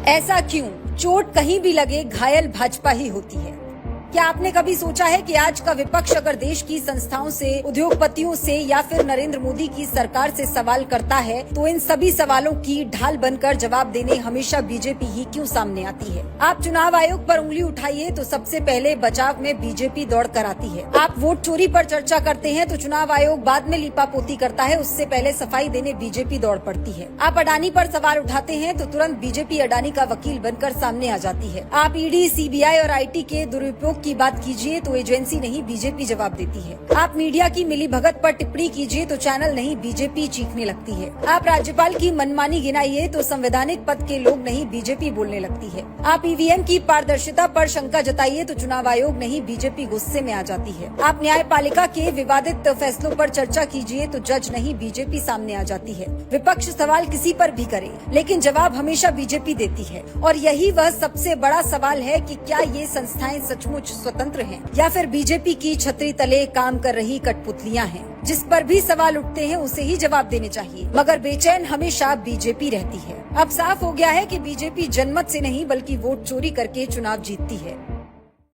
ऐसा क्यों? चोट कहीं भी लगे घायल भाजपा ही होती है। क्या आपने कभी सोचा है कि आज का विपक्ष अगर देश की संस्थाओं से, उद्योगपतियों से या फिर नरेंद्र मोदी की सरकार से सवाल करता है तो इन सभी सवालों की ढाल बनकर जवाब देने हमेशा बीजेपी ही क्यों सामने आती है? आप चुनाव आयोग पर उंगली उठाइए तो सबसे पहले बचाव में बीजेपी दौड़ कर आती है। आप वोट चोरी पर चर्चा करते हैं तो चुनाव आयोग बाद में लीपापोती करता है, उससे पहले सफाई देने बीजेपी दौड़ पड़ती है। आप अडानी पर सवाल उठाते हैं तो तुरंत बीजेपी अडानी का वकील बनकर सामने आ जाती है। आप ईडी, सीबीआई और IT के दुरुपयोग की बात कीजिए तो एजेंसी नहीं बीजेपी जवाब देती है। आप मीडिया की मिलीभगत पर टिप्पणी कीजिए तो चैनल नहीं बीजेपी चीखने लगती है। आप राज्यपाल की मनमानी गिनाइए तो संवैधानिक पद के लोग नहीं बीजेपी बोलने लगती है। आप EVM की पारदर्शिता पर शंका जताइए तो चुनाव आयोग नहीं बीजेपी गुस्से में आ जाती है। आप न्यायपालिका के विवादित फैसलों पर चर्चा कीजिए तो जज नहीं बीजेपी सामने आ जाती है। विपक्ष सवाल किसी पर भी करे लेकिन जवाब हमेशा बीजेपी देती है और यही वह सबसे बड़ा सवाल है कि क्या ये संस्थाएं सचमुच स्वतंत्र हैं या फिर बीजेपी की छतरी तले काम कर रही कठपुतलियां हैं। जिस पर भी सवाल उठते हैं उसे ही जवाब देने चाहिए, मगर बेचैन हमेशा बीजेपी रहती है। अब साफ हो गया है कि बीजेपी जनमत से नहीं बल्कि वोट चोरी करके चुनाव जीतती है।